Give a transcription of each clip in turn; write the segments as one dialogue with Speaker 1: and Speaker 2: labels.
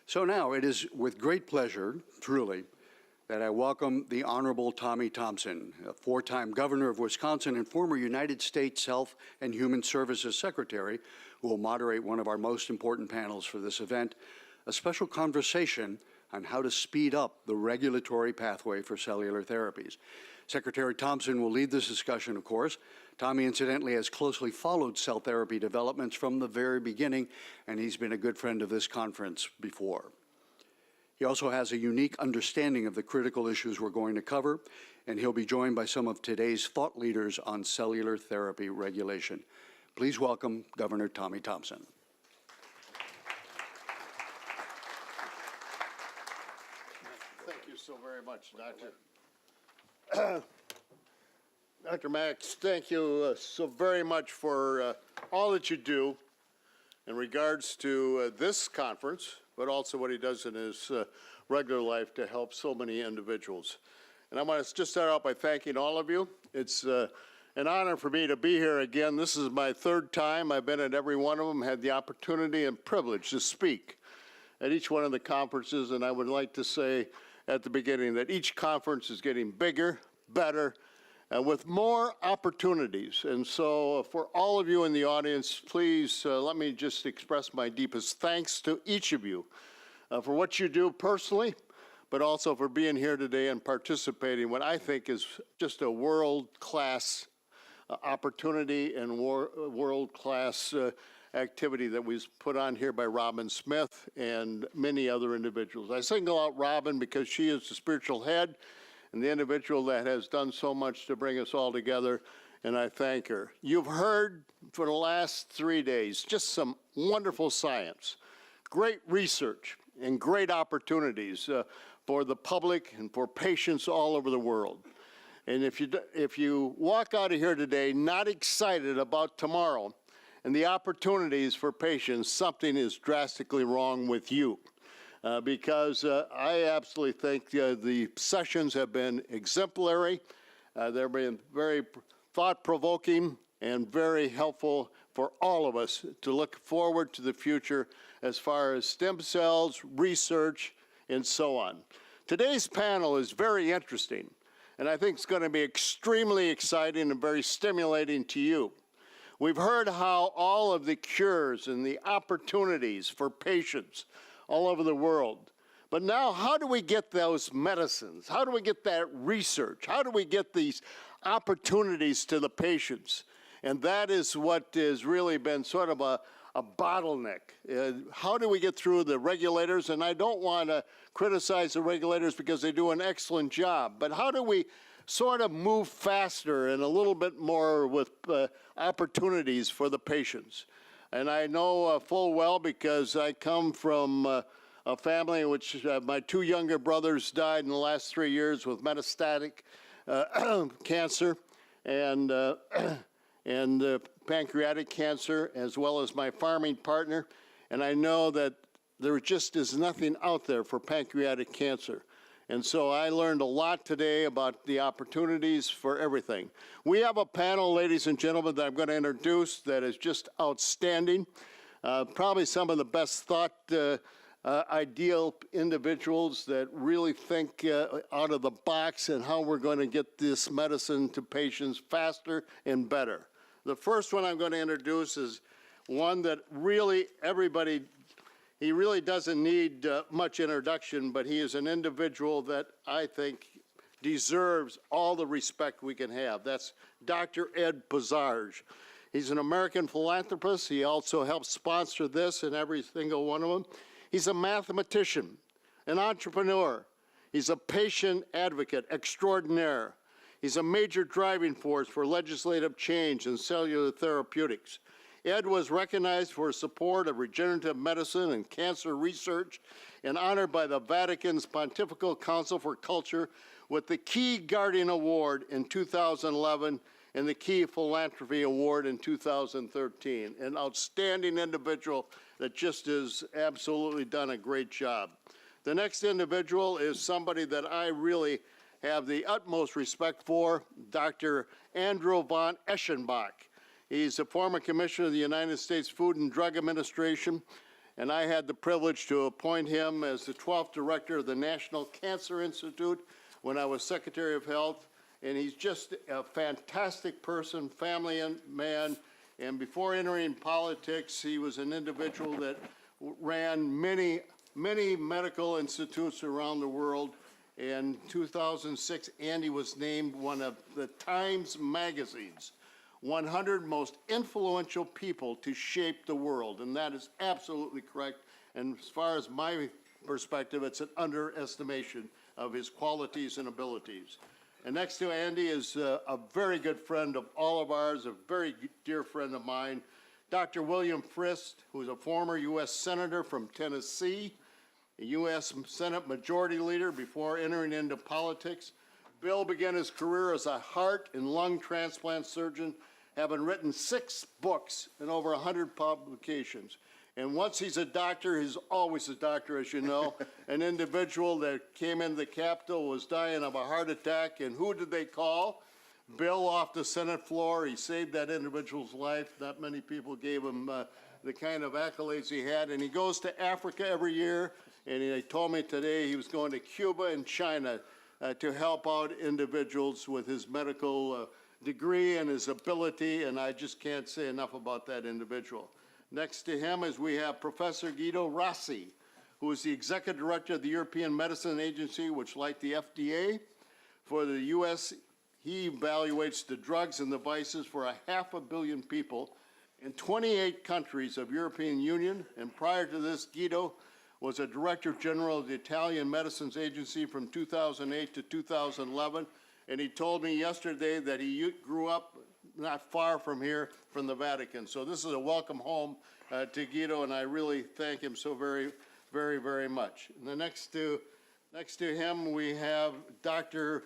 Speaker 1: So now it is with great pleasure, truly, that I welcome the Honorable Tommy Thompson, a four-time governor of Wisconsin and former United States Health and Human Services Secretary, who will moderate one of our most important panels for this event, a special conversation on how to speed up the regulatory pathway for cellular therapies. Secretary Thompson will lead this discussion, of course. Tommy, incidentally, has closely followed cell therapy developments from the very beginning, and he's been a good friend of this conference before. He also has a unique understanding of the critical issues we're going to cover, and he'll be joined by some of today's thought leaders on cellular therapy regulation. Please welcome Governor Tommy Thompson.
Speaker 2: Thank you so very much, Doctor. Dr. Max, thank you so very much for all that you do in regards to this conference, but also what he does in his regular life to help so many individuals. And I want to just start out by thanking all of you. It's an honor for me to be here again. This is my third time. I've been at every one of them, had the opportunity and privilege to speak at each one of the conferences, and I would like to say at the beginning that each conference is getting bigger, better, and with more opportunities. And so for all of you in the audience, please let me just express my deepest thanks to each of you for what you do personally, but also for being here today and participating in what I think is just a world-class opportunity and world-class activity that was put on here by Robin Smith and many other individuals. I single out Robin because she is the spiritual head and the individual that has done so much to bring us all together, and I thank her. You've heard for the last 3 days just some wonderful science, great research, and great opportunities for the public and for patients all over the world. And if you walk out of here today not excited about tomorrow and the opportunities for patients, something is drastically wrong with you. Because I absolutely think the sessions have been exemplary. They've been very thought-provoking and very helpful for all of us to look forward to the future as far as stem cells, research, and so on. Today's panel is very interesting, and I think it's going to be extremely exciting and very stimulating to you. We've heard how all of the cures and the opportunities for patients all over the world. But now, how do we get those medicines? How do we get that research? How do we get these opportunities to the patients? And that is what has really been sort of a bottleneck. How do we get through the regulators? And I don't want to criticize the regulators because they do an excellent job, but how do we sort of move faster and a little bit more with opportunities for the patients? And I know full well because I come from a family in which my two younger brothers died in the last 3 years with metastatic cancer and pancreatic cancer, as well as my farming partner. And I know that there just is nothing out there for pancreatic cancer. And so I learned a lot today about the opportunities for everything. We have a panel, ladies and gentlemen, that I'm going to introduce that is just outstanding. Probably some of the best thought ideal individuals that really think out of the box and how we're going to get this medicine to patients faster and better. The first one I'm going to introduce is one that really he really doesn't need much introduction, but he is an individual that I think deserves all the respect we can have. That's Dr. Ed Bazaars. He's an American philanthropist. He also helps sponsor this and every single one of them. He's a mathematician, an entrepreneur. He's a patient advocate extraordinaire. He's a major driving force for legislative change in cellular therapeutics. Ed was recognized for his support of regenerative medicine and cancer research and honored by the Vatican's Pontifical Council for Culture with the Key Guardian Award in 2011 and the Key Philanthropy Award in 2013. An outstanding individual that just has absolutely done a great job. The next individual is somebody that I really have the utmost respect for, Dr. Andrew von Eschenbach. He's a former commissioner of the United States Food and Drug Administration. and I had the privilege to appoint him as the 12th director of the National Cancer Institute when I was Secretary of Health. And he's just a fantastic person, family man. And before entering politics, he was an individual that ran many medical institutes around the world. In 2006, Andy was named one of the Times Magazine's 100 most influential people to shape the world, and that is absolutely correct. And as far as my perspective, it's an underestimation of his qualities and abilities. And next to Andy is a very good friend of all of ours, a very dear friend of mine, Dr. William Frist, who is a former U.S. Senator from Tennessee, a U.S. Senate Majority Leader before entering into politics. Bill began his career as a heart and lung transplant surgeon, having written 6 books and over 100 publications. And once he's a doctor, he's always a doctor, as you know. An individual that came into the Capitol was dying of a heart attack, and who did they call? Bill off the Senate floor. He saved that individual's life. Not many people gave him the kind of accolades he had. And he goes to Africa every year, and he told me today he was going to Cuba and China to help out individuals with his medical degree and his ability, and I just can't say enough about that individual. Next to him is we have Professor Guido Rossi, who is the Executive Director of the European Medicine Agency, which, like the FDA, for the U.S., he evaluates the drugs and devices for 500 million people in 28 countries of European Union. And prior to this, Guido was a Director General of the Italian Medicines Agency from 2008 to 2011. And he told me yesterday that he grew up not far from here, from the Vatican. So this is a welcome home to Guido, and I really thank him so very, very, very much. And the next to him, we have Dr.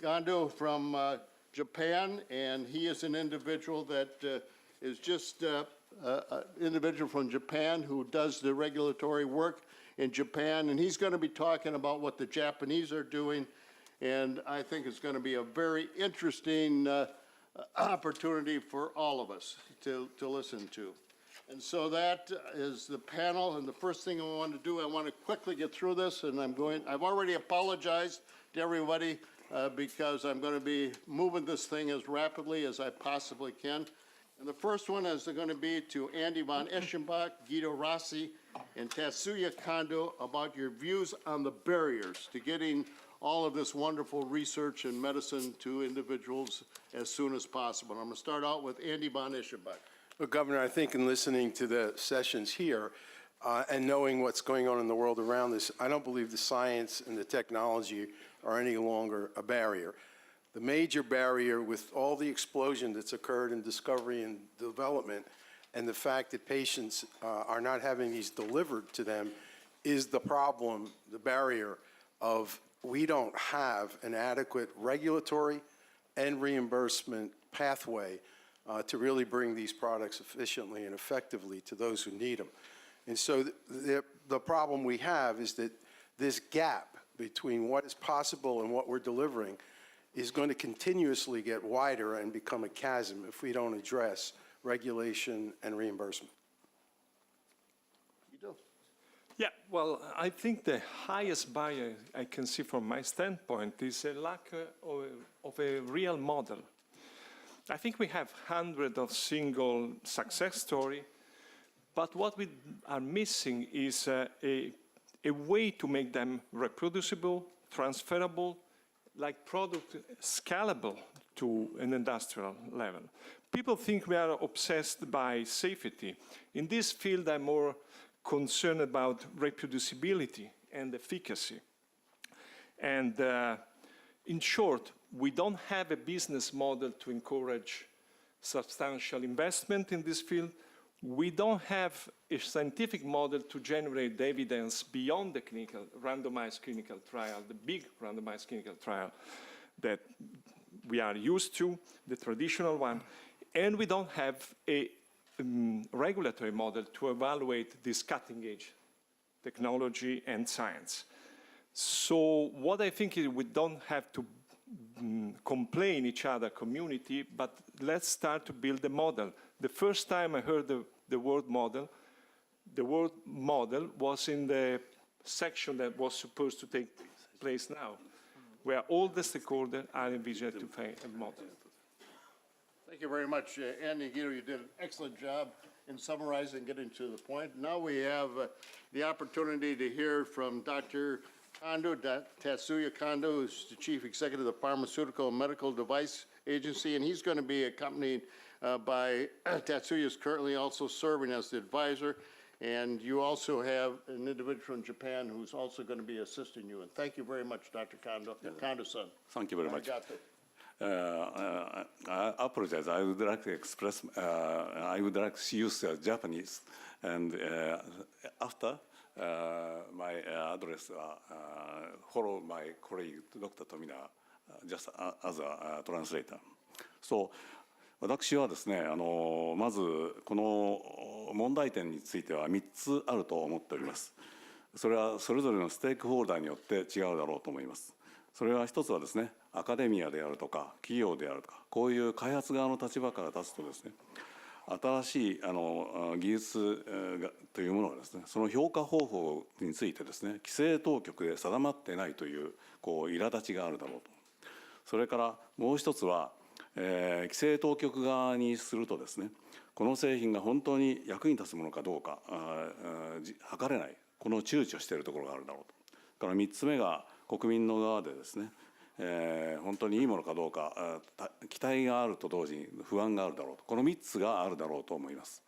Speaker 2: Kondo from Japan, and he is an individual that is just an individual from Japan who does the regulatory work in Japan, and he's going to be talking about what the Japanese are doing, and I think it's going to be a very interesting opportunity for all of us to listen to. And so that is the panel, and the first thing I want to do, I want to quickly get through this, and I've already apologized to everybody because I'm going to be moving this thing as rapidly as I possibly can. And the first one is going to be to Andy von Eschenbach, Guido Rossi, and Tatsuya Kondo about your views on the barriers to getting all of this wonderful research and medicine to individuals as soon as possible. I'm going to start out with Andy von Eschenbach.
Speaker 3: Well, Governor, I think in listening to the sessions here and knowing what's going on in the world around us, I don't believe the science and the technology are any longer a barrier. The major barrier with all the explosion that's occurred in discovery and development and the fact that patients are not having these delivered to them is the problem, the barrier of we don't have an adequate regulatory and reimbursement pathway to really bring these products efficiently and effectively to those who need them. And so the problem we have is that this gap between what is possible and what we're delivering is going to continuously get wider and become a chasm if we don't address regulation and reimbursement.
Speaker 4: Yeah, well, I think the highest barrier I can see from my standpoint is a lack of a real model. I think we have hundreds of single success stories, but what we are missing is a way to make them reproducible, transferable, like product scalable to an industrial level. People think we are obsessed by safety. In this field, I'm more concerned about reproducibility and efficacy. And in short, we don't have a business model to encourage substantial investment in this field. We don't have a scientific model to generate evidence beyond the randomized clinical trial, the big randomized clinical trial that we are used to, the traditional one. And we don't have a regulatory model to evaluate this cutting-edge technology and science. So what I think is we don't have to complain each other community, but let's start to build a model. The first time I heard the word model, the world model was in the section that was supposed to take place now, where all the stakeholders are envisioned to find a model.
Speaker 2: Thank you very much, Andy Guido. You did an excellent job in summarizing, getting to the point. Now we have the opportunity to hear from Dr. Kondo, Tatsuya Kondo, who's the Chief Executive of the Pharmaceutical and Medical Device Agency, and he's going to be accompanied by Tatsuya is currently also serving as the advisor, and you also have an individual in Japan who's also going to be assisting you. And thank you very much, Dr. Kondo, Kondo-san.
Speaker 5: Thank you very much.
Speaker 2: Arigato.
Speaker 5: I apologize. I would like to express, I would like to use Japanese. And after my address, follow my colleague, Dr. Tomina, just as a translator. So, 私はですね、まずこの問題点については3つあると思っております。それはそれぞれのステークホルダーによって違うだろうと思います。それは一つはですね、アカデミアであるとか企業であるとか、こういう開発側の立場から立つとですね、新しい技術というものはですね、その評価方法についてですね、規制当局で定まってないという苛立ちがあるだろうと。それからもう一つは、規制当局側にするとですね、この製品が本当に役に立つものかどうか測れない、この躊躇しているところがあるだろうと。それから3つ目が国民の側でですね、本当にいいものかどうか期待があると同時に不安があるだろうと、この3つがあるだろうと思います。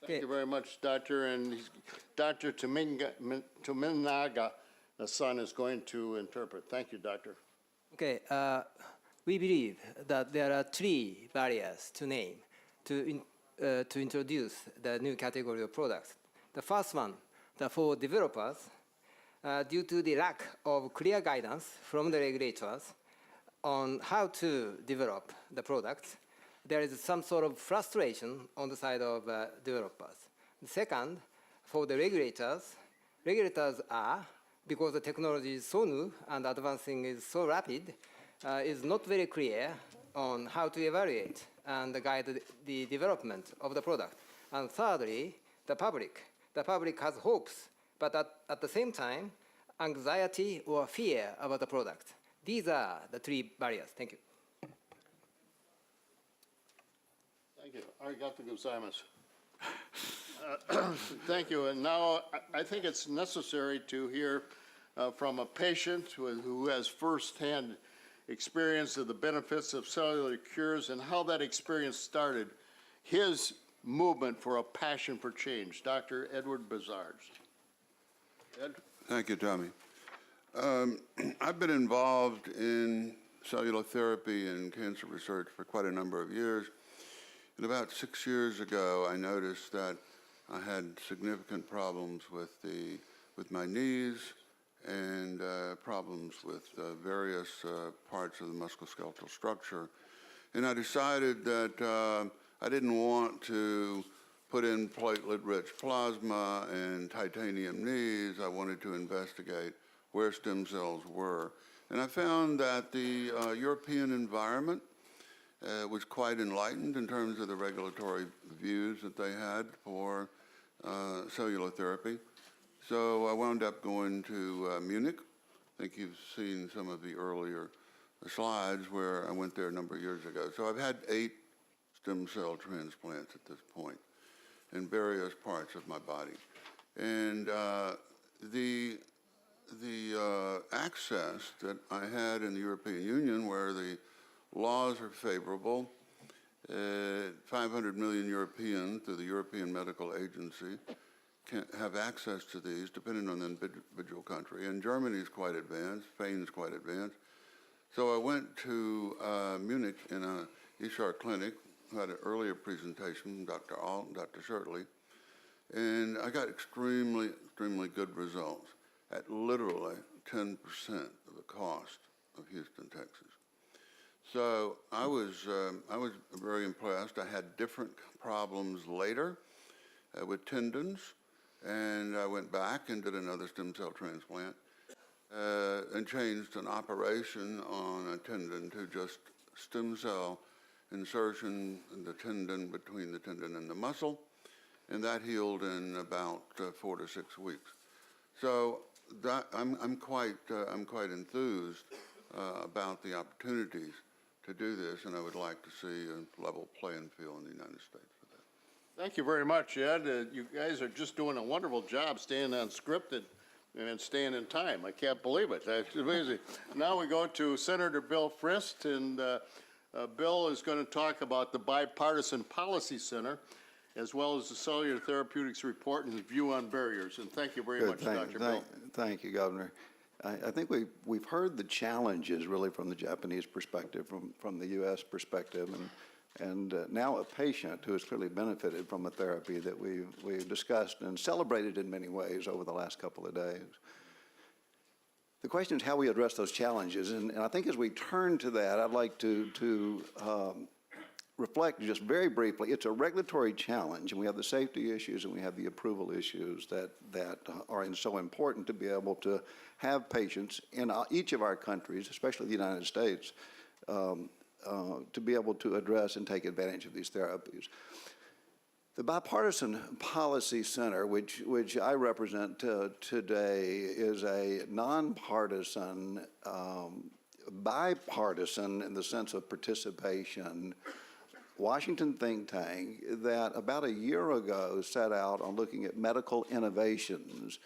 Speaker 2: Thank you very much, Doctor. And Dr. Tominaga, the son, is going to interpret. Thank you, Doctor.
Speaker 6: Okay, we believe that there are 3 barriers to name to introduce the new category of products. The first one, for developers, due to the lack of clear guidance from the regulators on how to develop the products, there is some sort of frustration on the side of developers. The second, for the regulators are, because the technology is so new and advancing is so rapid, is not very clear on how to evaluate and guide the development of the product. And thirdly, the public. The public has hopes, but at the same time, anxiety or fear about the product. These are the 3 barriers. Thank you.
Speaker 2: Thank you. Arigato gozaimasu. Thank you. And now I think it's necessary to hear from a patient who has firsthand experience of the benefits of cellular cures and how that experience started his movement for a passion for change. Dr. Edward Bazaars. Ed?
Speaker 7: Thank you, Tommy. I've been involved in cellular therapy and cancer research for quite a number of years. And about 6 years ago, I noticed that I had significant problems with my knees and problems with various parts of the musculoskeletal structure. And I decided that I didn't want to put in platelet-rich plasma and titanium knees. I wanted to investigate where stem cells were. And I found that the European environment was quite enlightened in terms of the regulatory views that they had for cellular therapy. So I wound up going to Munich. I think you've seen some of the earlier slides where I went there a number of years ago. So I've had 8 stem cell transplants at this point in various parts of my body. And the access that I had in the European Union, where the laws are favorable, 500 million Europeans through the European Medical Agency can have access to these depending on the individual country. And Germany is quite advanced, Spain is quite advanced. So I went to Munich in a ESHAR clinic, had an earlier presentation from Dr. Alt and Dr. Shirtley, and I got extremely good results at literally 10% of the cost of Houston, Texas. So I was very impressed. I had different problems later with tendons, and I went back and did another stem cell transplant and changed an operation on a tendon to just stem cell insertion in the tendon, between the tendon and the muscle. and that healed in about 4 to 6 weeks. So that, I'm quite enthused about the opportunities to do this, and I would like to see a level playing field in the United States for that.
Speaker 2: Thank you very much, Ed. You guys are just doing a wonderful job staying on scripted and staying in time. I can't believe it. That's amazing. Now we go to Senator Bill Frist, and Bill is going to talk about the Bipartisan Policy Center, as well as the Cellular Therapeutics Report and his view on barriers. And thank you very much, Dr. Bill.
Speaker 8: Thank you, Governor. I think we've heard the challenges really from the Japanese perspective, from the U.S. perspective, and now a patient who has clearly benefited from a therapy that we've discussed and celebrated in many ways over the last couple of days. The question is how we address those challenges, and I think as we turn to that, I'd like to reflect just very briefly. It's a regulatory challenge, and we have the safety issues and we have the approval issues that are so important to be able to have patients in each of our countries, especially the United States, to be able to address and take advantage of these therapies. The Bipartisan Policy Center, which I represent today, is a nonpartisan, bipartisan in the sense of participation, Washington think tank that about a year ago set out on looking at medical innovations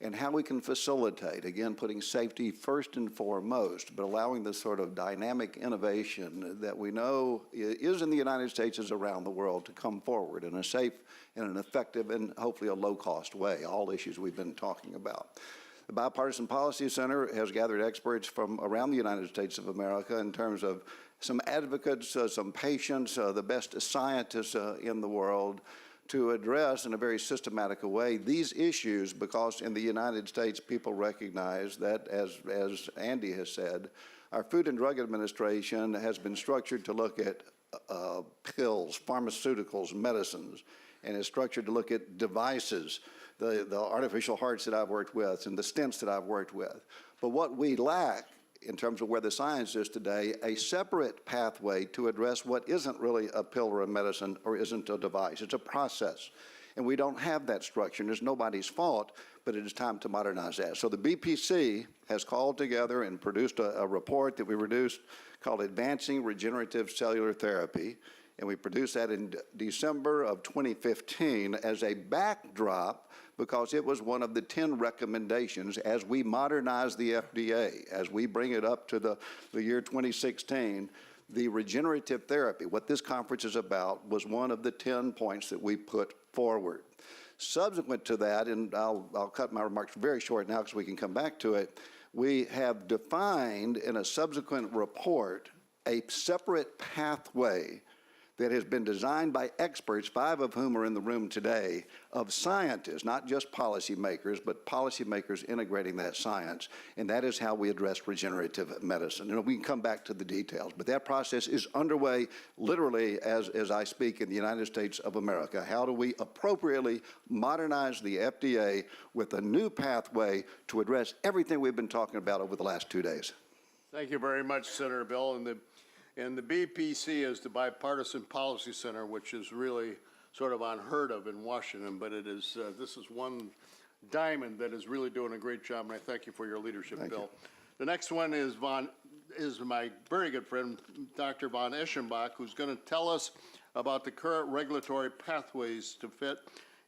Speaker 8: and how we can facilitate, again, putting safety first and foremost, but allowing the sort of dynamic innovation that we know is in the United States, is around the world, to come forward in a safe and an effective and hopefully a low-cost way, all issues we've been talking about. The Bipartisan Policy Center has gathered experts from around the United States of America in terms of some advocates, some patients, the best scientists in the world, to address in a very systematic way these issues, because in the United States people recognize that, as Andy has said, our Food and Drug Administration has been structured to look at pills, pharmaceuticals, medicines, and is structured to look at devices, the artificial hearts that I've worked with and the stents that I've worked with. But what we lack in terms of where the science is today, a separate pathway to address what isn't really a pill or a medicine or isn't a device. It's a process. And we don't have that structure, and it's nobody's fault, but it is time to modernize that. So the BPC has called together and produced a report that we produced called Advancing Regenerative Cellular Therapy, and we produced that in December of 2015 as a backdrop, because it was one of the 10 recommendations as we modernize the FDA, as we bring it up to the year 2016. The regenerative therapy, what this conference is about, was one of the 10 points that we put forward. Subsequent to that, and I'll cut my remarks very short now because we can come back to it, we have defined in a subsequent report a separate pathway that has been designed by experts, 5 of whom are in the room today, of scientists, not just policymakers, but policymakers integrating that science. And that is how we address regenerative medicine. And we can come back to the details, but that process is underway literally as I speak in the United States of America. How do we appropriately modernize the FDA with a new pathway to address everything we've been talking about over the last 2 days?
Speaker 2: Thank you very much, Senator Bill. And the BPC is the Bipartisan Policy Center, which is really sort of unheard of in Washington, but it is, this is one diamond that is really doing a great job, and I thank you for your leadership, Bill. The next one is my very good friend, Dr. von Eschenbach, who's going to tell us about the current regulatory pathways to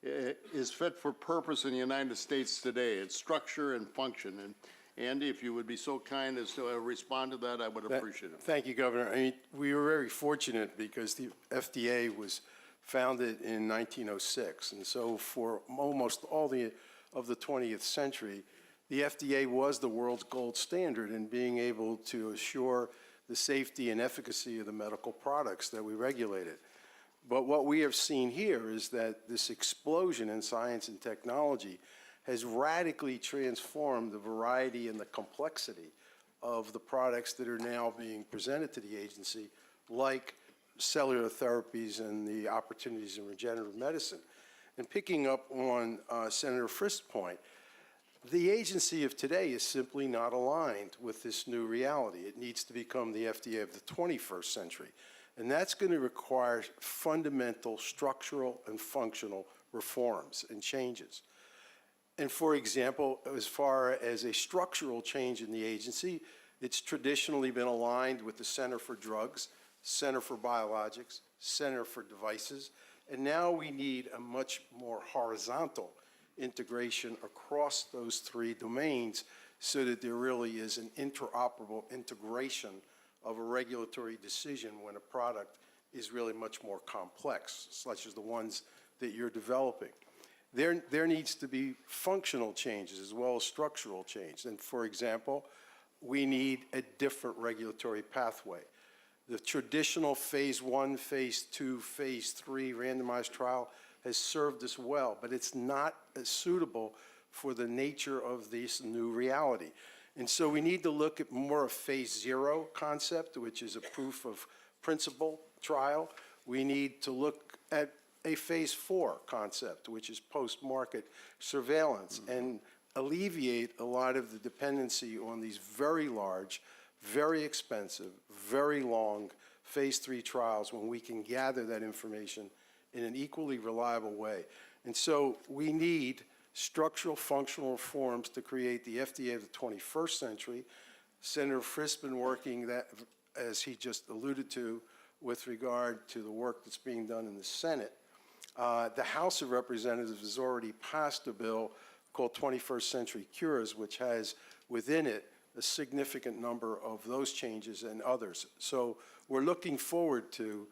Speaker 2: is fit for purpose in the United States today, its structure and function. And Andy, if you would be so kind as to respond to that, I would appreciate it.
Speaker 3: Thank you, Governor. I mean, we were very fortunate because the FDA was founded in 1906, and so for almost all of the 20th century, the FDA was the world's gold standard in being able to assure the safety and efficacy of the medical products that we regulated. But what we have seen here is that this explosion in science and technology has radically transformed the variety and the complexity of the products that are now being presented to the agency, like cellular therapies and the opportunities in regenerative medicine. And picking up on Senator Frist's point, the agency of today is simply not aligned with this new reality. It needs to become the FDA of the 21st century. And that's going to require fundamental structural and functional reforms and changes. And for example, as far as a structural change in the agency, it's traditionally been aligned with the Center for Drugs, Center for Biologics, Center for Devices, and now we need a much more horizontal integration across those three domains so that there really is an interoperable integration of a regulatory decision when a product is really much more complex, such as the ones that you're developing. There needs to be functional changes as well as structural change. And for example, we need a different regulatory pathway. The traditional phase 1, phase 2, phase 3 randomized trial has served us well, but it's not suitable for the nature of this new reality. And so we need to look at more of phase 0 concept, which is a proof of principle trial. We need to look at a phase 4 concept, which is post-market surveillance, and alleviate a lot of the dependency on these very large, very expensive, very long phase 3 trials when we can gather that information in an equally reliable way. And so we need structural functional reforms to create the FDA of the 21st century. Senator Frist been working that, as he just alluded to, with regard to the work that's being done in the Senate. The House of Representatives has already passed a bill called 21st Century Cures, which has within it a significant number of those changes and others. So we're looking forward to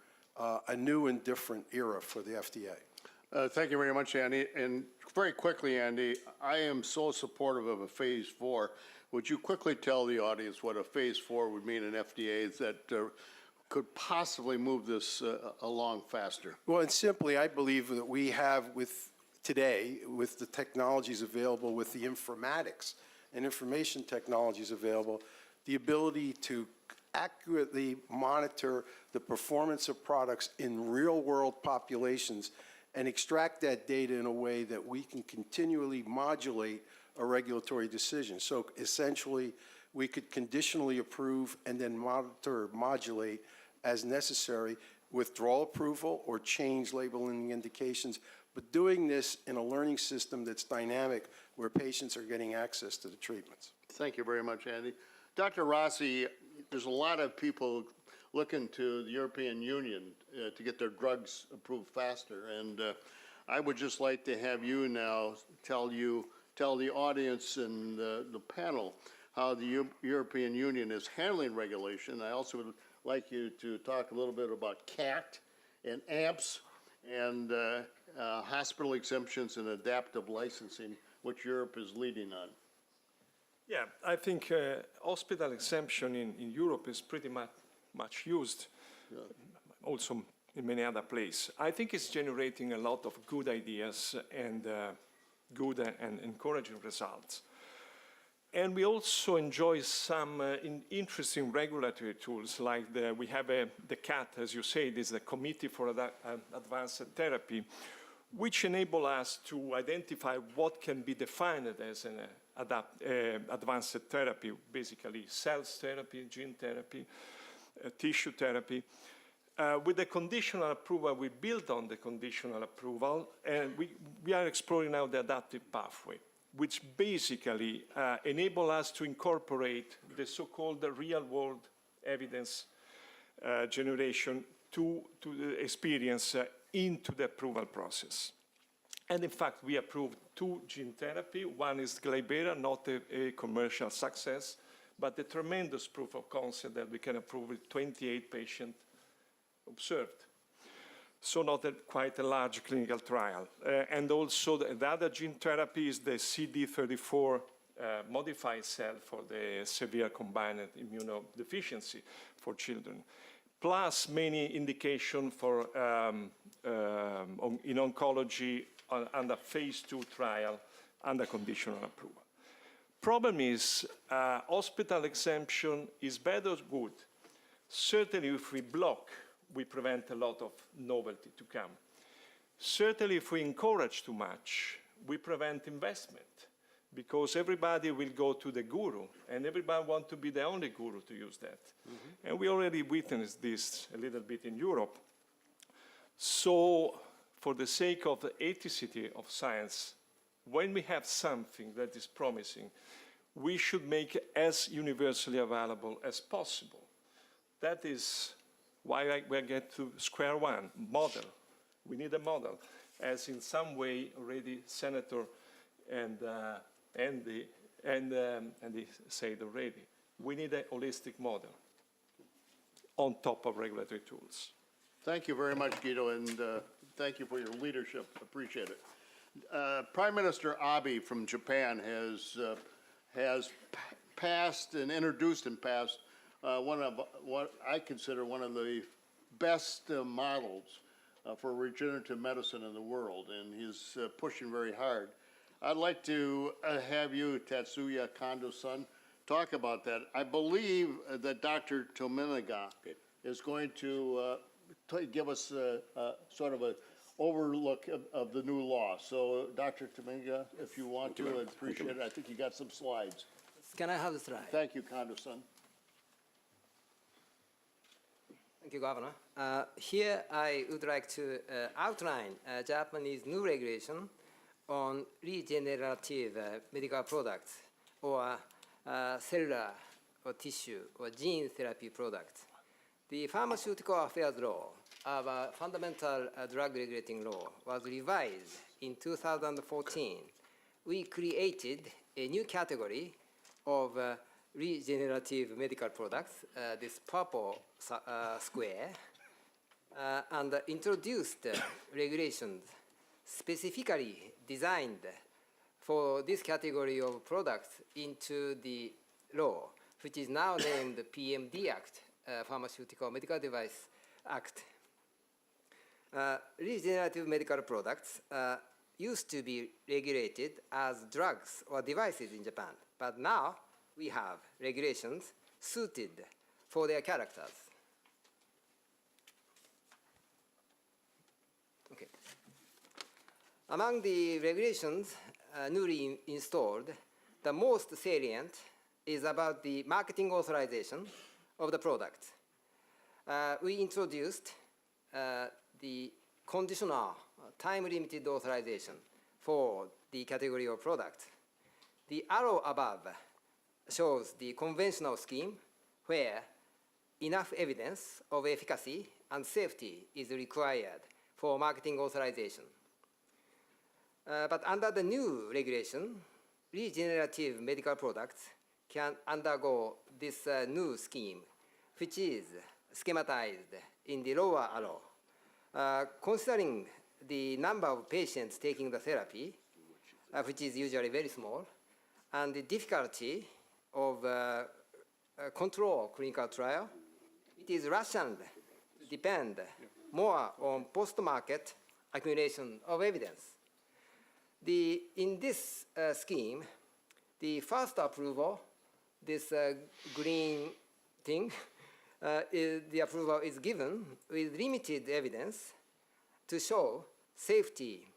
Speaker 3: a new and different era for the FDA.
Speaker 2: Thank you very much, Andy. And very quickly, Andy, I am so supportive of a phase 4. Would you quickly tell the audience what a phase 4 would mean in FDA that could possibly move this along faster?
Speaker 3: Well, and simply, I believe that we have today, with the technologies available, with the informatics and information technologies available, the ability to accurately monitor the performance of products in real-world populations and extract that data in a way that we can continually modulate a regulatory decision. So essentially, we could conditionally approve and then monitor or modulate as necessary, withdrawal approval or change labeling indications, but doing this in a learning system that's dynamic where patients are getting access to the treatments.
Speaker 2: Thank you very much, Andy. Dr. Rossi, there's a lot of people looking to the European Union to get their drugs approved faster, and I would just like to have you now tell the audience and the panel how the European Union is handling regulation. I also would like you to talk a little bit about CAT and AMPS and hospital exemptions and adaptive licensing, which Europe is leading on.
Speaker 4: Yeah, I think hospital exemption in Europe is pretty much used, also in many other places. I think it's generating a lot of good ideas and good and encouraging results. And we also enjoy some interesting regulatory tools, like we have the CAT, as you say, this is the Committee for Advanced Therapy, which enable us to identify what can be defined as an advanced therapy, basically cells therapy, gene therapy, tissue therapy. With the conditional approval, we build on the conditional approval, and we are exploring now the adaptive pathway, which basically enable us to incorporate the so-called real-world evidence generation to the experience into the approval process. And in fact, we approved 2 gene therapy. One is Glybera, not a commercial success, but a tremendous proof of concept that we can approve with 28 patients observed. So not quite a large clinical trial. And also the other gene therapy is the CD34 modified cell for the severe combined immunodeficiency for children, plus many indications for in oncology under phase 2 trial under conditional approval. Problem is, hospital exemption is bad or good. Certainly, if we block, we prevent a lot of novelty to come. Certainly, if we encourage too much, we prevent investment, because everybody will go to the guru, and everybody wants to be the only guru to use that. Mm-hmm. And we already witnessed this a little bit in Europe. So for the sake of the ethicity of science, when we have something that is promising, we should make it as universally available as possible. That is why we get to square one, model. We need a model, as in some way already Senator and Andy said already. We need a holistic model on top of regulatory tools.
Speaker 2: Thank you very much, Guido, and thank you for your leadership. Appreciate it. Prime Minister Abe from Japan has passed and introduced and passed one of what I consider one of the best models for regenerative medicine in the world, and he's pushing very hard. I'd like to have you, Tatsuya Kondo-san, talk about that. I believe that Dr. Tominaga is going to give us sort of an overlook of the new law. So, Dr. Tominaga, if you want to, I'd appreciate it. I think you got some slides.
Speaker 6: Can I have the slide?
Speaker 2: Thank you, Kondo-san.
Speaker 6: Thank you, Governor. Here I would like to outline Japanese new regulation on regenerative medical products or cellular or tissue or gene therapy products. The Pharmaceutical Affairs Law, our fundamental drug regulating law, was revised in 2014. We created a new category of regenerative medical products, this purple square, and introduced regulations specifically designed for this category of products into the law, which is now named the PMDA Act, Pharmaceutical Medical Device Act. Regenerative medical products used to be regulated as drugs or devices in Japan, but now we have regulations suited for their characters. Okay. Among the regulations newly installed, the most salient is about the marketing authorization of the product. We introduced the conditional time-limited authorization for the category of product. The arrow above shows the conventional scheme where enough evidence of efficacy and safety is required for marketing authorization. But under the new regulation, regenerative medical products can undergo this new scheme, which is schematized in the lower arrow. Considering the number of patients taking the therapy, which is usually very small, and the difficulty of control clinical trial, it is rationed to depend more on post-market accumulation of evidence. In this scheme, the first approval, this green thing, the approval is given with limited evidence to show safety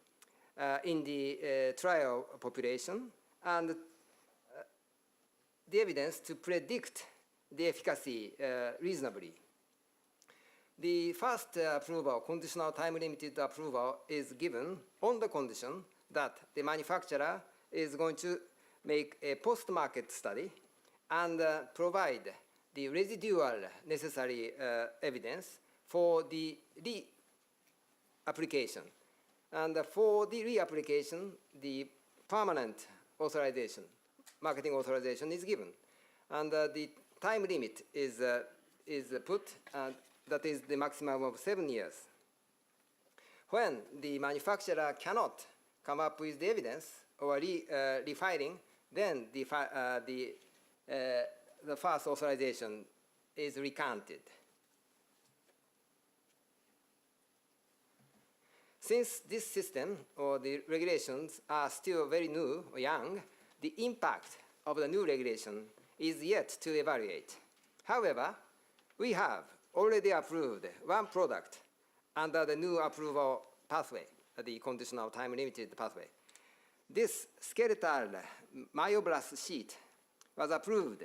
Speaker 6: in the trial population and the evidence to predict the efficacy reasonably. The first approval, conditional time-limited approval, is given on the condition that the manufacturer is going to make a post-market study and provide the residual necessary evidence for the re-application. And for the re-application, the permanent authorization, marketing authorization is given. And the time limit is put, and that is the maximum of 7 years. When the manufacturer cannot come up with the evidence or refiling, then the first authorization is recanted. Since this system or the regulations are still very new or young, the impact of the new regulation is yet to evaluate. However, we have already approved one product under the new approval pathway, the conditional time-limited pathway. This skeletal myoblast sheet was approved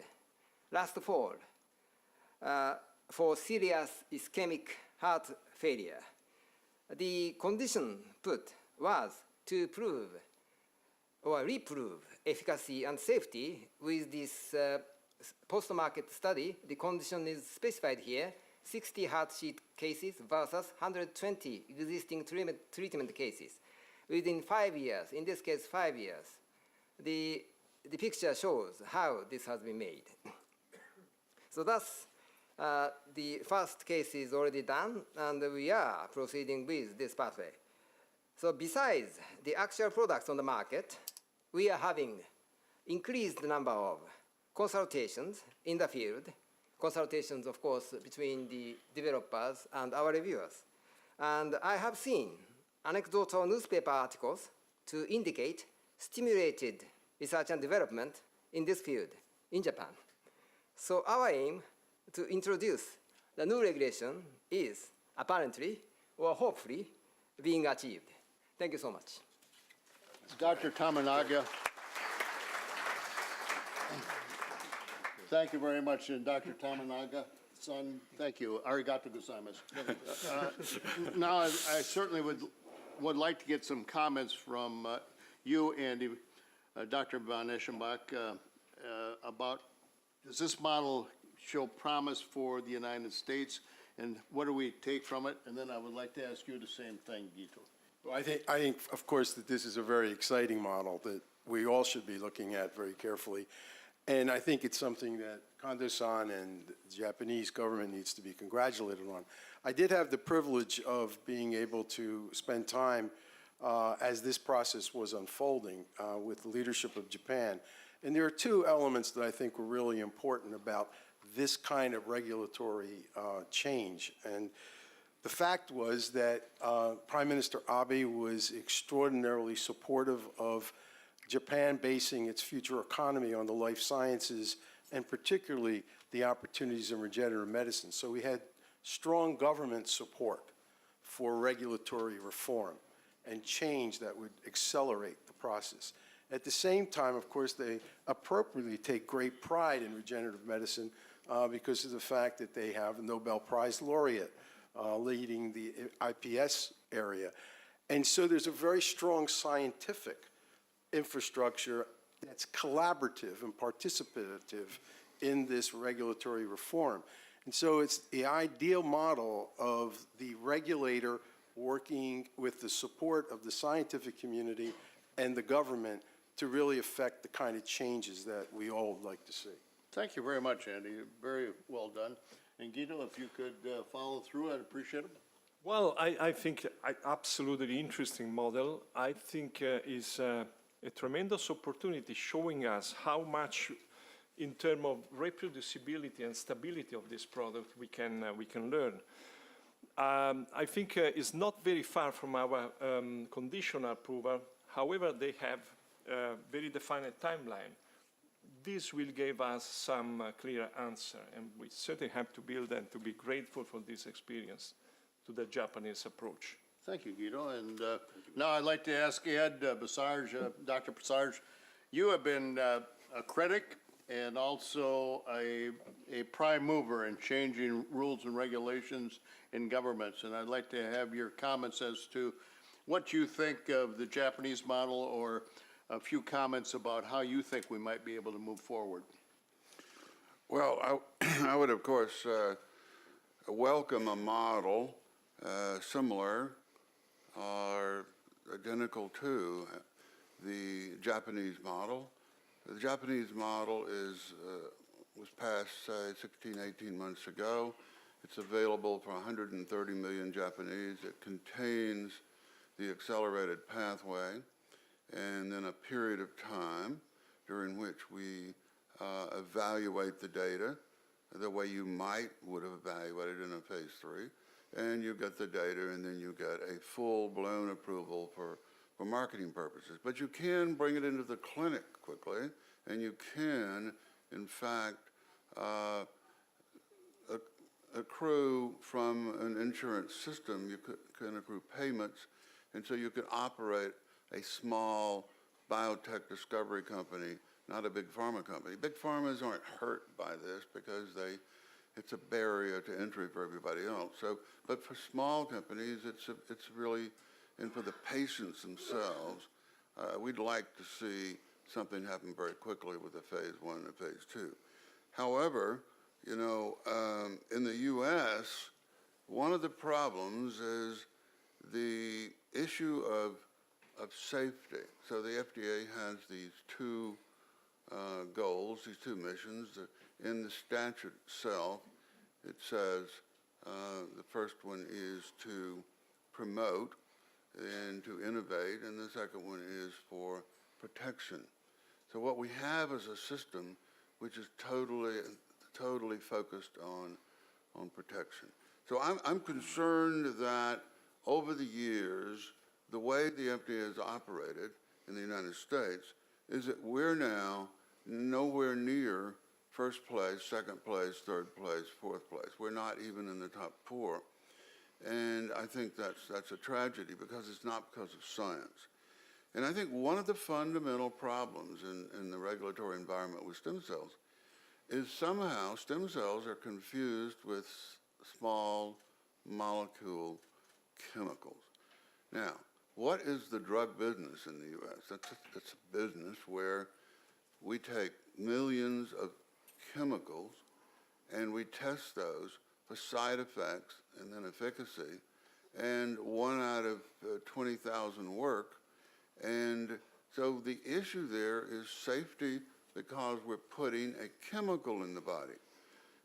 Speaker 6: last fall for serious ischemic heart failure. the condition put was to prove or reprove efficacy and safety with this post-market study. The condition is specified here, 60 hard sheet cases versus 120 existing treatment cases. Within 5 years, in this case 5 years, the picture shows how this has been made. So thus, the first case is already done, and we are proceeding with this pathway. So besides the actual products on the market, we are having increased number of consultations in the field, consultations, of course, between the developers and our reviewers. And I have seen anecdotal newspaper articles to indicate stimulated research and development in this field in Japan. So our aim to introduce the new regulation is apparently or hopefully being achieved. Thank you so much.
Speaker 2: Dr. Tamanaga. Thank you very much, Dr. Tamanaga. Son, thank you. Arigato gozaimasu. Now, I certainly would like to get some comments from you, Andy, Dr. von Eschenbach, about does this model show promise for the United States, and what do we take from it? And then I would like to ask you the same thing, Guido.
Speaker 3: Well, I think, of course, that this is a very exciting model that we all should be looking at very carefully. And I think it's something that Kondo-san and the Japanese government needs to be congratulated on. I did have the privilege of being able to spend time as this process was unfolding with the leadership of Japan. And there are two elements that I think were really important about this kind of regulatory change. And the fact was that Prime Minister Abe was extraordinarily supportive of Japan basing its future economy on the life sciences and particularly the opportunities in regenerative medicine. So we had strong government support for regulatory reform and change that would accelerate the process. At the same time, of course, they appropriately take great pride in regenerative medicine because of the fact that they have a Nobel Prize laureate leading the IPS area. And so there's a very strong scientific infrastructure that's collaborative and participative in this regulatory reform. And so it's the ideal model of the regulator working with the support of the scientific community and the government to really affect the kind of changes that we all would like to see.
Speaker 2: Thank you very much, Andy. Very well done. And Guido, if you could follow through, I'd appreciate it.
Speaker 4: Well, I think absolutely interesting model. I think is a tremendous opportunity showing us how much in terms of reproducibility and stability of this product we can learn. I think it's not very far from our conditional approval. However, they have a very defined timeline. This will give us some clear answer, and we certainly have to build and to be grateful for this experience to the Japanese approach.
Speaker 2: Thank you, Guido. And now I'd like to ask Ed Bazaars, Dr. Bazaars, you have been a critic and also a prime mover in changing rules and regulations in governments. And I'd like to have your comments as to what you think of the Japanese model, or a few comments about how you think we might be able to move forward.
Speaker 7: Well, I would, of course, welcome a model similar or identical to the Japanese model. The Japanese model was passed 16, 18 months ago. It's available for 130 million Japanese. It contains the accelerated pathway and then a period of time during which we evaluate the data the way you would have evaluated in a phase 3. And you get the data, and then you get a full-blown approval for marketing purposes. But you can bring it into the clinic quickly, and you can, in fact, accrue from an insurance system. You can accrue payments, and so you can operate a small biotech discovery company, not a big pharma company. Big pharmas aren't hurt by this because they it's a barrier to entry for everybody else. So, but for small companies, it's really, and for the patients themselves, we'd like to see something happen very quickly with a phase 1 and a phase 2. However, you know, in the U.S., one of the problems is the issue of safety. So the FDA has these two goals, these two missions. In the statute itself, it says the first one is to promote and to innovate, and the second one is for protection. So what we have is a system which is totally focused on protection. So I'm concerned that over the years, the way the FDA has operated in the United States is that we're now nowhere near first place, second place, third place, fourth place. We're not even in the top 4. And I think that's a tragedy because it's not because of science. And I think one of the fundamental problems in the regulatory environment with stem cells is somehow stem cells are confused with small molecule chemicals. Now, what is the drug business in the U.S.? It's a business where we take millions of chemicals and we test those for side effects and then efficacy, and 1 out of 20,000 work. And so the issue there is safety because we're putting a chemical in the body.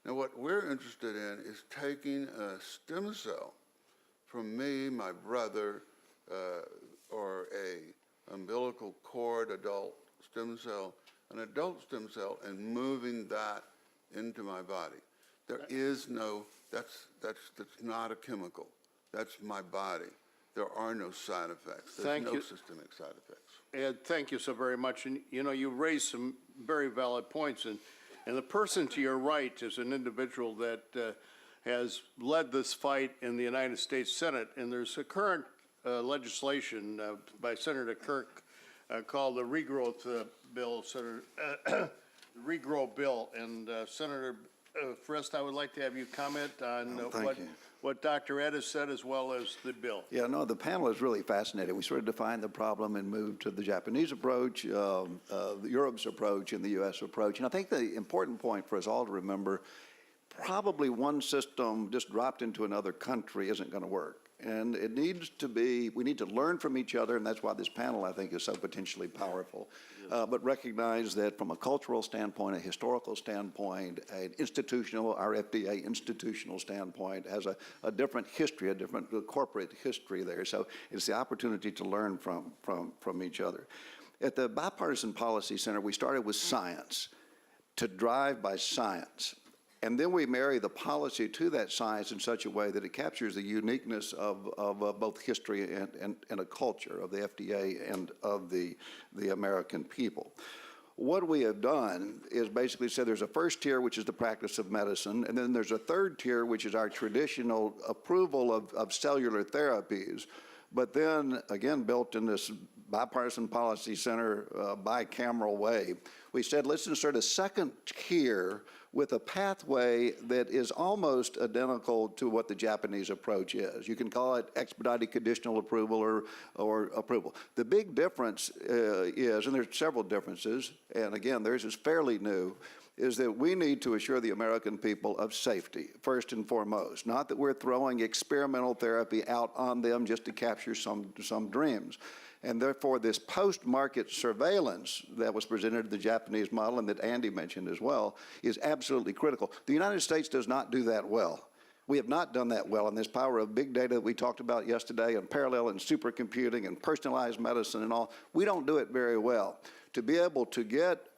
Speaker 7: Now what we're interested in is taking a stem cell from me, my brother, or a umbilical cord adult stem cell, an adult stem cell, and moving that into my body. There is no, that's not a chemical. That's my body. There are no side effects. There's no systemic side effects.
Speaker 2: Ed, thank you so very much. And you know, you raised some very valid points. And the person to your right is an individual that has led this fight in the United States Senate. And there's a current legislation by Senator Kirk called the Regrowth Bill, Senator, Regrow Bill. And Senator Frist, I would like to have you comment on what Dr. Ed has said as well as the bill.
Speaker 8: Yeah, no, the panel is really fascinating. We sort of defined the problem and moved to the Japanese approach, Europe's approach, and the U.S. approach. And I think the important point for us all to remember, probably one system just dropped into another country isn't going to work. And it needs to be, we need to learn from each other, and that's why this panel, I think, is so potentially powerful. But recognize that from a cultural standpoint, a historical standpoint, an institutional, our FDA institutional standpoint has a different history, a different corporate history there. So it's the opportunity to learn from each other. At the Bipartisan Policy Center, we started with science, to drive by science. And then we marry the policy to that science in such a way that it captures the uniqueness of both history and a culture of the FDA and of the American people. What we have done is basically said there's a first tier, which is the practice of medicine, and then there's a third tier, which is our traditional approval of cellular therapies. But then, again, built in this Bipartisan Policy Center bicameral way, we said let's insert a second tier with a pathway that is almost identical to what the Japanese approach is. You can call it expedited conditional approval or approval. The big difference is, and there's several differences, and again, theirs is fairly new, is that we need to assure the American people of safety, first and foremost. Not that we're throwing experimental therapy out on them just to capture some dreams. And therefore, this post-market surveillance that was presented to the Japanese model and that Andy mentioned as well is absolutely critical. The United States does not do that well. We have not done that well, and this power of big data that we talked about yesterday and parallel and supercomputing and personalized medicine and all, we don't do it very well. To be able to get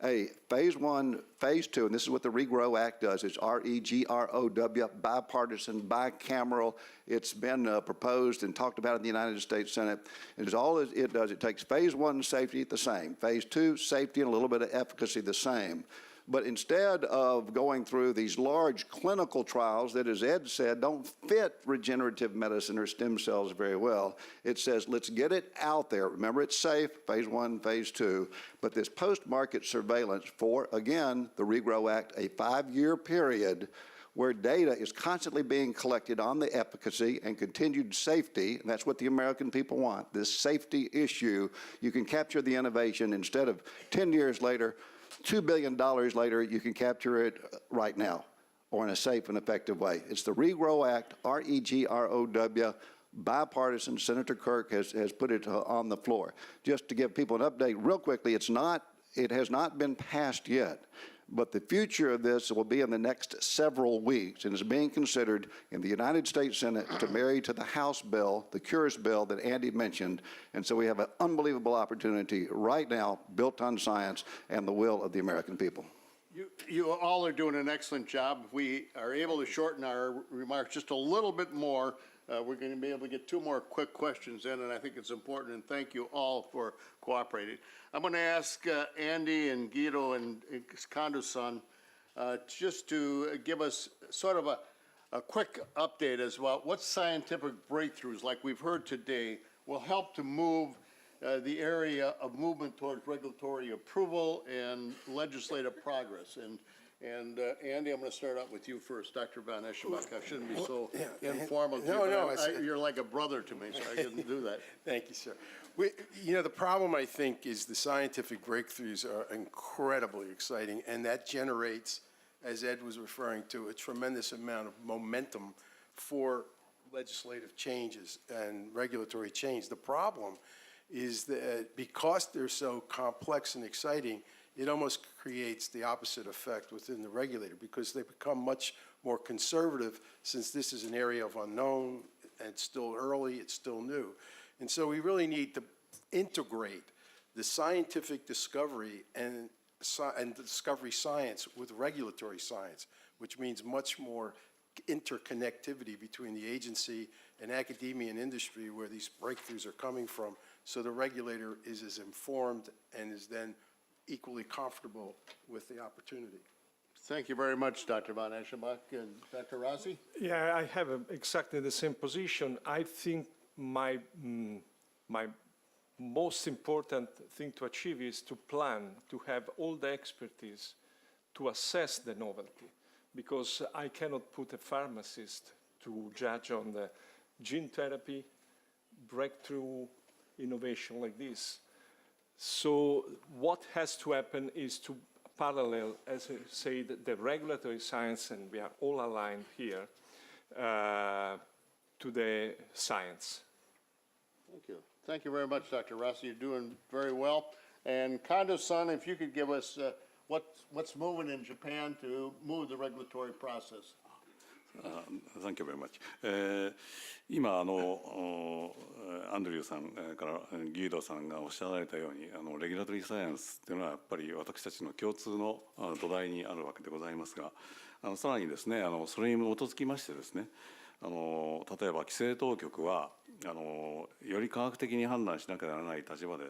Speaker 8: a phase 1, phase 2, and this is what the Regrow Act does. It's R-E-G-R-O-W, bipartisan, bicameral. It's been proposed and talked about in the United States Senate. It is all it does. It takes phase 1 safety the same, phase 2 safety and a little bit of efficacy the same. But instead of going through these large clinical trials that, as Ed said, don't fit regenerative medicine or stem cells very well, it says, let's get it out there. Remember, it's safe, phase 1, phase 2, but this post-market surveillance for, again, the Regrow Act, a 5-year period where data is constantly being collected on the efficacy and continued safety, and that's what the American people want, this safety issue. You can capture the innovation instead of 10 years later, $2 billion later, you can capture it right now or in a safe and effective way. It's the REGROW Act, R-E-G-R-O-W, bipartisan. Senator Kirk has put it on the floor. Just to give people an update real quickly, it has not been passed yet, but the future of this will be in the next several weeks and is being considered in the United States Senate to marry to the House bill, the Cures bill that Andy mentioned. And so we have an unbelievable opportunity right now built on science and the will of the American people.
Speaker 2: You all are doing an excellent job. We are able to shorten our remarks just a little bit more. We're going to be able to get two more quick questions in, and I think it's important, and thank you all for cooperating. I'm going to ask Andy and Guido and Kondo-san just to give us sort of a quick update as well. What scientific breakthroughs, like we've heard today, will help to move the area of movement towards regulatory approval and legislative progress? And Andy, I'm going to start out with you first. Dr. Von Eschenbach, I shouldn't be so informal. You're like a brother to me, so I didn't do that.
Speaker 3: Thank you, sir. The problem, I think, is the scientific breakthroughs are incredibly exciting, and that generates, as Ed was referring to, a tremendous amount of momentum for legislative changes and regulatory change. The problem is that because they're so complex and exciting, it almost creates the opposite effect within the regulator because they become much more conservative since this is an area of unknown, and it's still early, it's still new. And so we really need to integrate the scientific discovery and discovery science with regulatory science, which means much more interconnectivity between the agency and academia and industry where these breakthroughs are coming from, so the regulator is as informed and is then equally comfortable with the opportunity.
Speaker 2: Thank you very much, Dr. Von Eschenbach. And Dr. Rossi?
Speaker 4: Yeah, I have exactly the same position. I think my most important thing to achieve is to plan, to have all the expertise to assess the novelty, because I cannot put a pharmacist to judge on the gene therapy, breakthrough innovation like this. So what has to happen is to parallel, as I said, the regulatory science, and we are all aligned here, to the science.
Speaker 2: Thank you. Thank you very much, Dr. Rossi. You're doing very well. And Kondo-san, if you could give us what's moving in Japan to move the regulatory process.
Speaker 5: Thank you very much. 今アンドリューさんからギードさんがおっしゃられたようにレギュラトリーサイエンスというのはやっぱり私たちの共通の土台にあるわけでございますがさらにですねそれに基づきましてですね例えば規制当局はより科学的に判断しなければならない立場で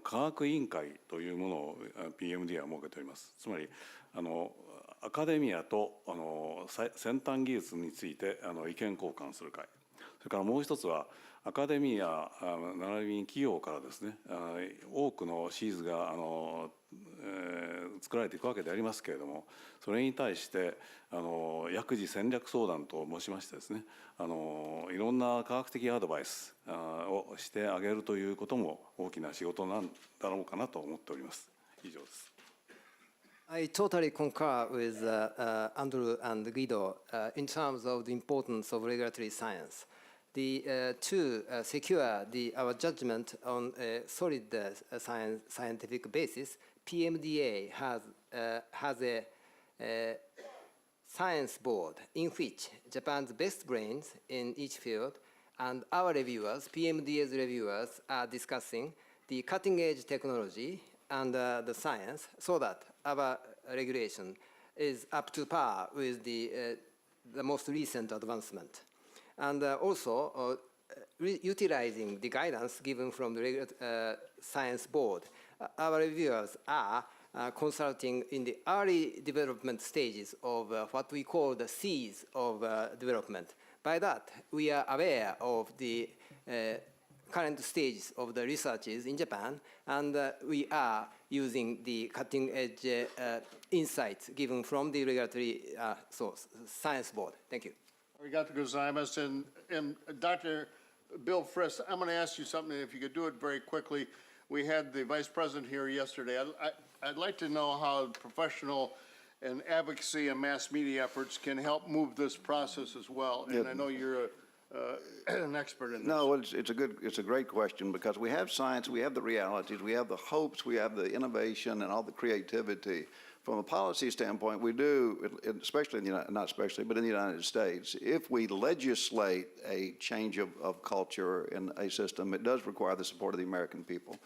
Speaker 5: 科学委員会というものを PMDA は設けております。つまりアカデミアと先端技術について意見交換する会、それからもう一つはアカデミア並びに企業からですね多くのシーズが作られていくわけでありますけれども、それに対して薬事戦略相談と申しましてですねいろんな科学的アドバイスをしてあげるということも大きな仕事なんだろうかなと思っております。以上です。
Speaker 6: I totally concur with Andrew and Guido in terms of the importance of regulatory science. To secure our judgment on a solid scientific basis, PMDA has a science board in which Japan's best brains in each field and our reviewers, PMDA's reviewers, are discussing the cutting-edge technology and the science so that our regulation is up to par with the most recent advancement. And also utilizing the guidance given from the science board, our reviewers are consulting in the early development stages of what we call the C's of development. By that, we are aware of the current stages of the researches in Japan, and we are using the cutting-edge insights given from the regulatory source, science board. Thank you.
Speaker 2: Arigato gozaimasu. And Dr. Bill Frist, I'm going to ask you something, if you could do it very quickly. We had the Vice President here yesterday. I'd like to know how professional and advocacy and mass media efforts can help move this process as well. And I know you're an expert in this.
Speaker 8: No, it's a great question, because we have science, we have the realities, we have the hopes, we have the innovation and all the creativity. From a policy standpoint, we do, especially in the United, not especially, but in the United States, if we legislate a change of culture in a system, it does require the support of the American people.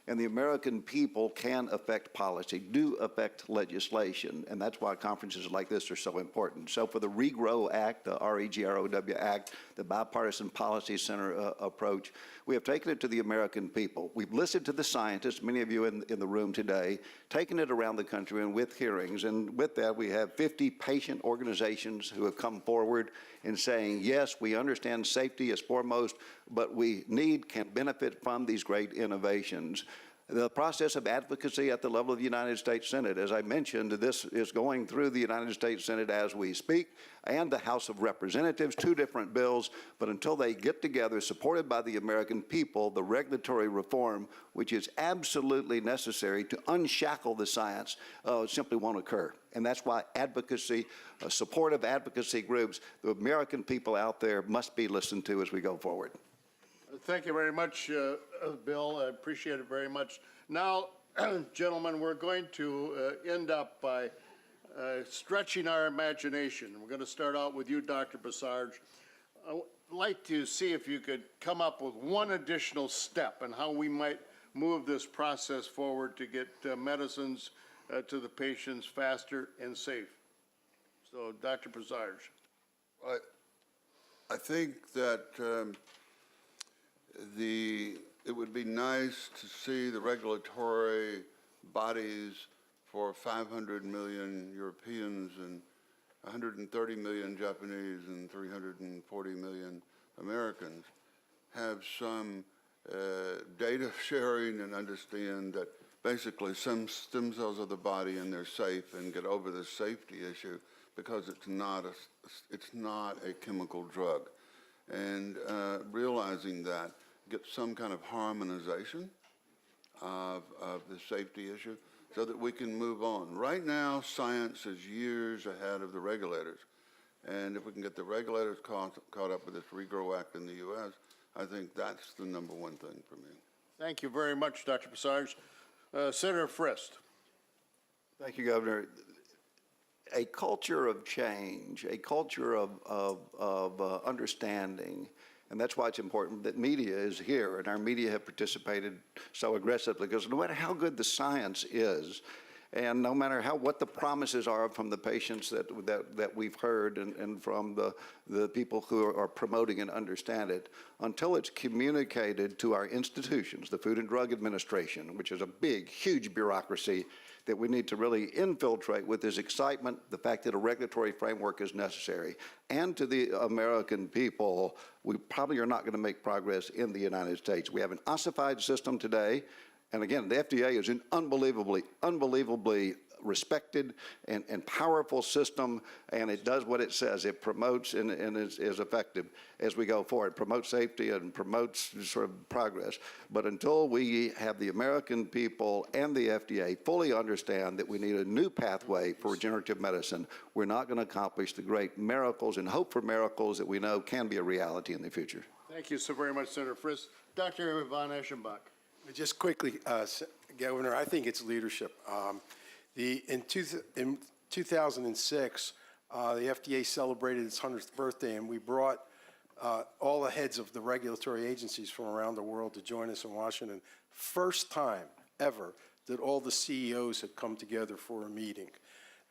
Speaker 8: And the American people can affect policy, do affect legislation, and that's why conferences like this are so important. So for the REGROW Act, the REGROW Act, the Bipartisan Policy Center approach, we have taken it to the American people. We've listened to the scientists, many of you in the room today, taken it around the country and with hearings, and with that we have 50 patient organizations who have come forward in saying, yes, we understand safety is foremost, but we can benefit from these great innovations. The process of advocacy at the level of the United States Senate, as I mentioned, this is going through the United States Senate as we speak, and the House of Representatives, two different bills, but until they get together, supported by the American people, the regulatory reform, which is absolutely necessary to unshackle the science, simply won't occur. And that's why advocacy, supportive advocacy groups, the American people out there must be listened to as we go forward.
Speaker 2: Thank you very much, Bill. I appreciate it very much. Now, gentlemen, we're going to end up by stretching our imagination. We're going to start out with you, Dr. Bosarge. I'd like to see if you could come up with one additional step and how we might move this process forward to get medicines to the patients faster and safe. So, Dr. Bosarge.
Speaker 7: I think that it would be nice to see the regulatory bodies for 500 million Europeans and 130 million Japanese and 340 million Americans have some data sharing and understand that basically some stem cells of the body and they're safe, and get over the safety issue because it's not a chemical drug. And realizing that, get some kind of harmonization of the safety issue so that we can move on. Right now, science is years ahead of the regulators. And if we can get the regulators caught up with this REGROW Act in the U.S., I think that's the number one thing for me.
Speaker 2: Thank you very much, Dr. Bosarge. Senator Frist.
Speaker 8: Thank you, Governor. A culture of change, a culture of understanding, and that's why it's important that media is here, and our media have participated so aggressively, because no matter how good the science is, and no matter what the promises are from the patients that we've heard and from the people who are promoting and understand it, until it's communicated to our institutions, the Food and Drug Administration, which is a big, huge bureaucracy that we need to really infiltrate with this excitement, the fact that a regulatory framework is necessary, and to the American people, we probably are not going to make progress in the United States. We have an ossified system today, and again, the FDA is an unbelievably respected and powerful system, and it does what it says. It promotes and is effective as we go forward. It promotes safety and promotes sort of progress. But until we have the American people and the FDA fully understand that we need a new pathway for regenerative medicine, we're not going to accomplish the great miracles and hope for miracles that we know can be a reality in the future.
Speaker 2: Thank you so very much, Senator Frist. Dr. von Eschenbach.
Speaker 3: Just quickly, Governor, I think it's leadership. In 2006, the FDA celebrated its 100th birthday, and we brought all the heads of the regulatory agencies from around the world to join us in Washington. First time ever that all the CEOs had come together for a meeting.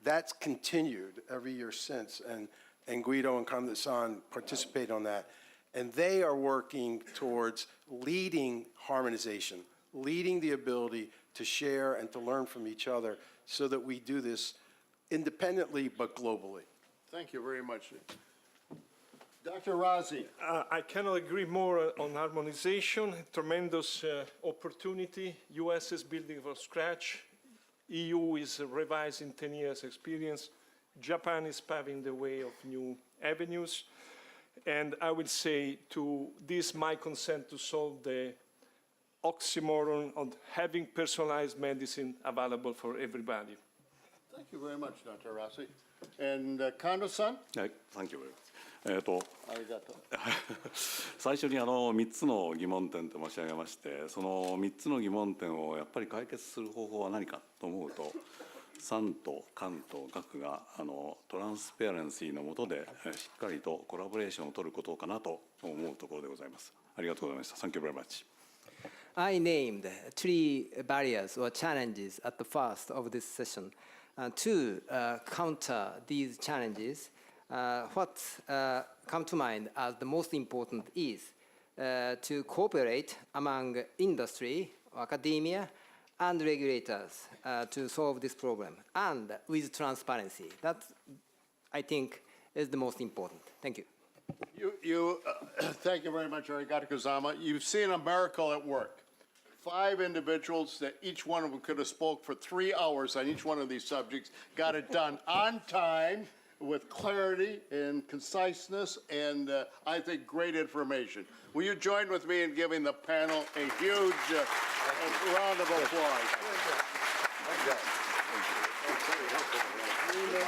Speaker 3: That's continued every year since, and Guido and Kondo-san participate on that. And they are working towards leading harmonization, leading the ability to share and to learn from each other so that we do this independently but globally.
Speaker 2: Thank you very much. Dr. Razi.
Speaker 4: I cannot agree more on harmonization. Tremendous opportunity. U.S. is building from scratch. EU is revising 10 years experience. Japan is paving the way of new avenues. And I would say to this, my consent to solve the oxymoron of having personalized medicine available for everybody.
Speaker 2: Thank you very much, Dr. Rossi. And Kondo-san?
Speaker 5: はい、Thank you very much.
Speaker 2: ありがとう。
Speaker 5: 最初に3つの疑問点と申し上げまして、その3つの疑問点をやっぱり解決する方法は何かと思うと、産と官と学がトランスペアレンシーの下でしっかりとコラボレーションを取ることかなと思うところでございます。ありがとうございました。Thank you very much.
Speaker 6: I named 3 barriers or challenges at the first of this session. To counter these challenges, what come to mind as the most important is to cooperate among industry, academia, and regulators to solve this problem, and with transparency. That, I think, is the most important. Thank you.
Speaker 2: Thank you very much, Koga Kusama. You've seen a miracle at work. 5 individuals that each one of them could have spoke for 3 hours on each one of these subjects, got it done on time with clarity and conciseness and I think great information. Will you join with me in giving the panel a huge round of applause?